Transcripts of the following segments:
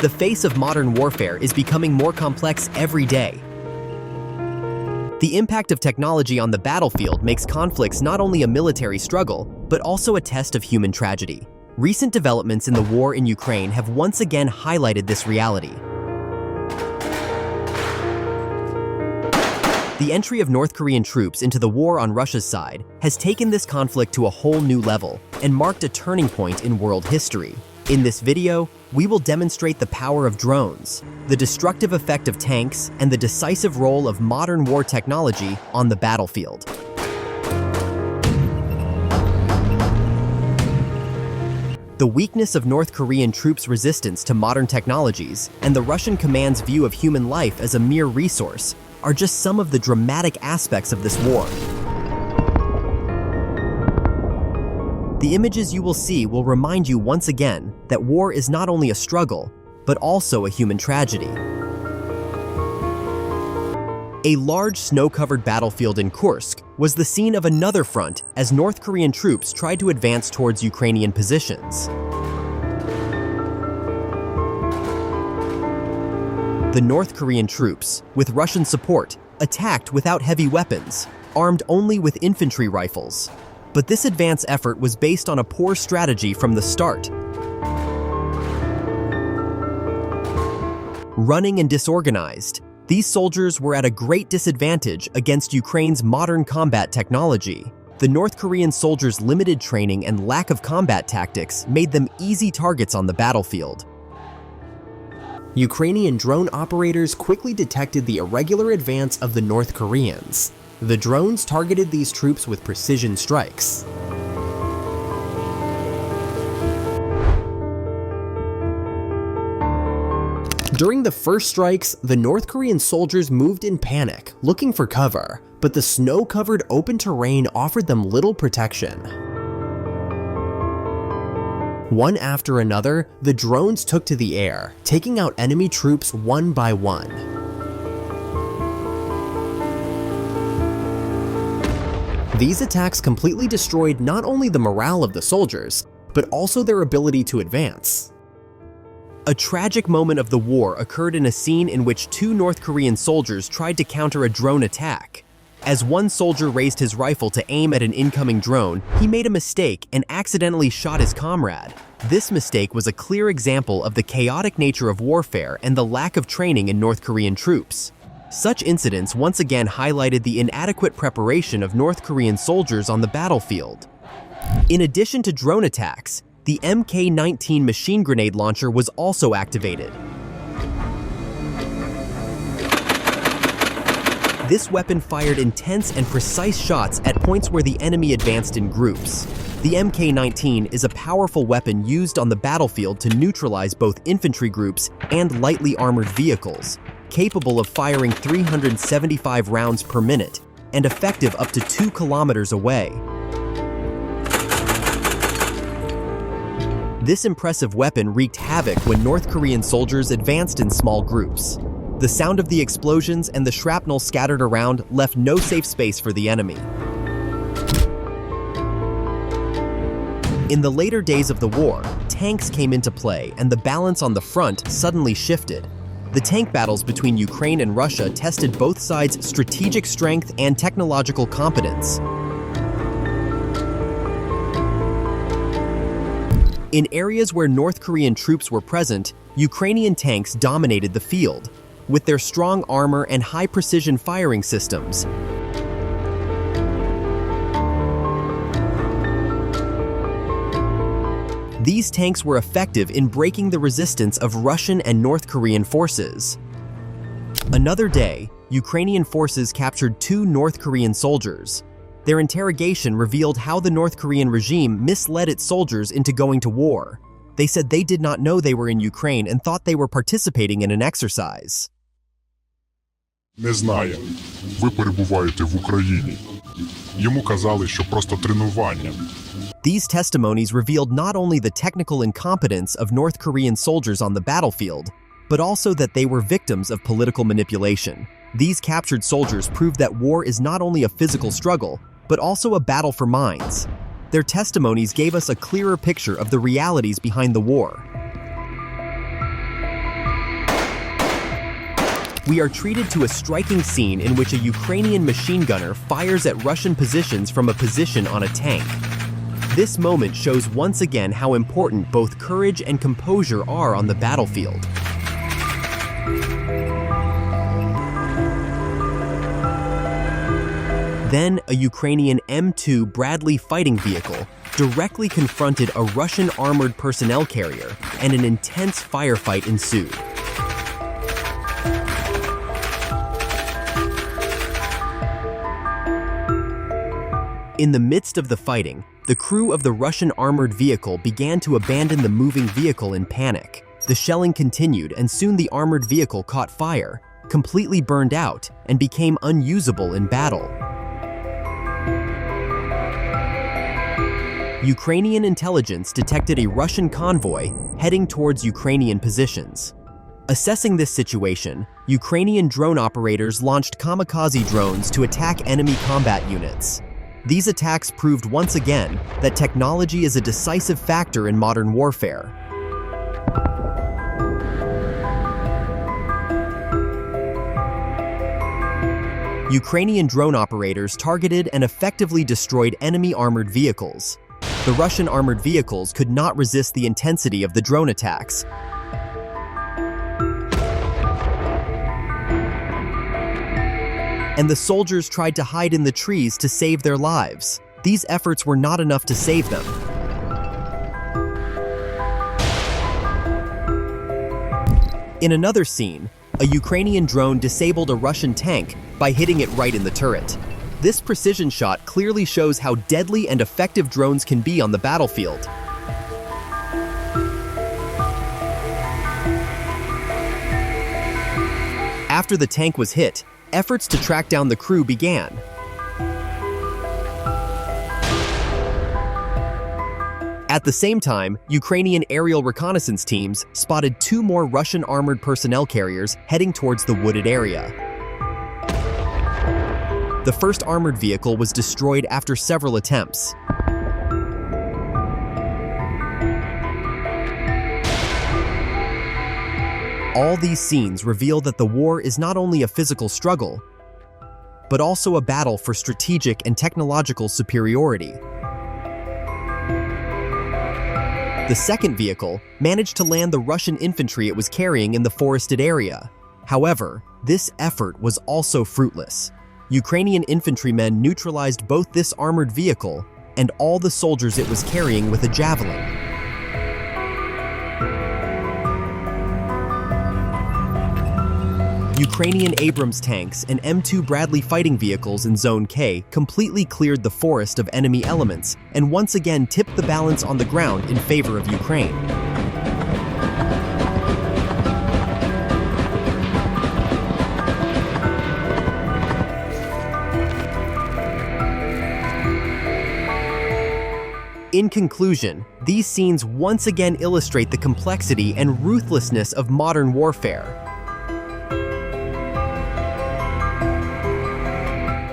The face of modern warfare is becoming more complex every day. The impact of technology on the battlefield makes conflicts not only a military struggle, but also a test of human tragedy. Recent developments in the war in Ukraine have once again highlighted this reality. The entry of North Korean troops into the war on Russia's side has taken this conflict to a whole new level and marked a turning point in world history. In this video, we will demonstrate the power of drones, the destructive effect of tanks, and the decisive role of modern war technology on the battlefield. The weakness of North Korean troops' resistance to modern technologies and the Russian command's view of human life as a mere resource are just some of the dramatic aspects of this war. The images you will see will remind you once again that war is not only a struggle, but also a human tragedy. A large snow-covered battlefield in Kursk was the scene of another front as North Korean troops tried to advance towards Ukrainian positions. The North Korean troops, with Russian support, attacked without heavy weapons, armed only with infantry rifles. But this advance effort was based on a poor strategy from the start. Running and disorganized, these soldiers were at a great disadvantage against Ukraine's modern combat technology. The North Korean soldiers' limited training and lack of combat tactics made them easy targets on the battlefield. Ukrainian drone operators quickly detected the irregular advance of the North Koreans. The drones targeted these troops with precision strikes. During the first strikes, the North Korean soldiers moved in panic, looking for cover, but the snow-covered open terrain offered them little protection. One after another, the drones took to the air, taking out enemy troops one by one. These attacks completely destroyed not only the morale of the soldiers, but also their ability to advance. A tragic moment of the war occurred in a scene in which two North Korean soldiers tried to counter a drone attack. As one soldier raised his rifle to aim at an incoming drone, he made a mistake and accidentally shot his comrade. This mistake was a clear example of the chaotic nature of warfare and the lack of training in North Korean troops. Such incidents once again highlighted the inadequate preparation of North Korean soldiers on the battlefield. In addition to drone attacks, the Mk-19 machine grenade launcher was also activated. This weapon fired intense and precise shots at points where the enemy advanced in groups. The Mk-19 is a powerful weapon used on the battlefield to neutralize both infantry groups and lightly armored vehicles, capable of firing 375 rounds per minute and effective up to 2 kilometers away. This impressive weapon wreaked havoc when North Korean soldiers advanced in small groups. The sound of the explosions and the shrapnel scattered around left no safe space for the enemy. In the later days of the war, tanks came into play and the balance on the front suddenly shifted. The tank battles between Ukraine and Russia tested both sides' strategic strength and technological competence. In areas where North Korean troops were present, Ukrainian tanks dominated the field, with their strong armor and high-precision firing systems. These tanks were effective in breaking the resistance of Russian and North Korean forces. Another day, Ukrainian forces captured 2 North Korean soldiers. Their interrogation revealed how the North Korean regime misled its soldiers into going to war. They said they did not know they were in Ukraine and thought they were participating in an exercise. Не знає. Ви перебуваєте в Україні. Йому казали, що просто тренування. These testimonies revealed not only the technical incompetence of North Korean soldiers on the battlefield, but also that they were victims of political manipulation. These captured soldiers proved that war is not only a physical struggle, but also a battle for minds. Their testimonies gave us a clearer picture of the realities behind the war. we are treated to a striking scene in which a Ukrainian machine gunner fires at Russian positions from a position on a tank. This moment shows once again how important both courage and composure are on the battlefield. Then, a Ukrainian M2 Bradley fighting vehicle directly confronted a Russian armored personnel carrier, and an intense firefight ensued. In the midst of the fighting, the crew of the Russian armored vehicle began to abandon the moving vehicle in panic. The shelling continued, and soon the armored vehicle caught fire, completely burned out, and became unusable in battle. Ukrainian intelligence detected a Russian convoy heading towards Ukrainian positions. Assessing this situation, Ukrainian drone operators launched kamikaze drones to attack enemy combat units. These attacks proved once again that technology is a decisive factor in modern warfare. Ukrainian drone operators targeted and effectively destroyed enemy armored vehicles. The Russian armored vehicles could not resist the intensity of the drone attacks. And the soldiers tried to hide in the trees to save their lives. These efforts were not enough to save them. In another scene, a Ukrainian drone disabled a Russian tank by hitting it right in the turret. This precision shot clearly shows how deadly and effective drones can be on the battlefield. After the tank was hit, efforts to track down the crew began. At the same time, Ukrainian aerial reconnaissance teams spotted 2 more Russian armored personnel carriers heading towards the wooded area. The first armored vehicle was destroyed after several attempts. All these scenes reveal that the war is not only a physical struggle, but also a battle for strategic and technological superiority. The second vehicle managed to land the Russian infantry it was carrying in the forested area. However, this effort was also fruitless. Ukrainian infantrymen neutralized both this armored vehicle and all the soldiers it was carrying with a javelin. Ukrainian Abrams tanks and M2 Bradley fighting vehicles in Zone K completely cleared the forest of enemy elements and once again tipped the balance on the ground in favor of Ukraine. In conclusion, these scenes once again illustrate the complexity and ruthlessness of modern warfare.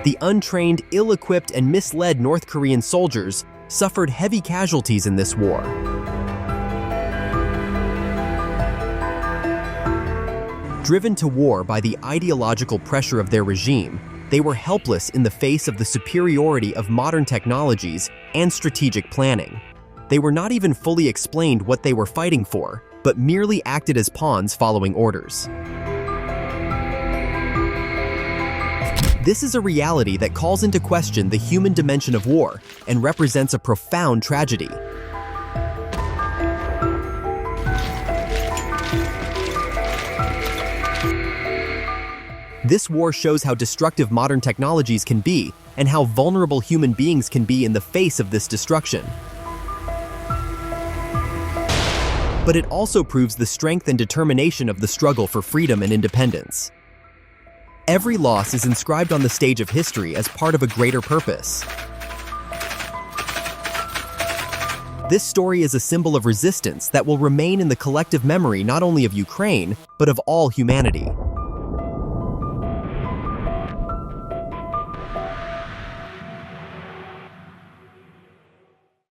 The untrained, ill-equipped, and misled North Korean soldiers suffered heavy casualties in this war. Driven to war by the ideological pressure of their regime, they were helpless in the face of the superiority of modern technologies and strategic planning. They were not even fully explained what they were fighting for, but merely acted as pawns following orders. This is a reality that calls into question the human dimension of war and represents a profound tragedy. This war shows how destructive modern technologies can be and how vulnerable human beings can be in the face of this destruction. But it also proves the strength and determination of the struggle for freedom and independence. Every loss is inscribed on the stage of history as part of a greater purpose. This story is a symbol of resistance that will remain in the collective memory not only of Ukraine, but of all humanity.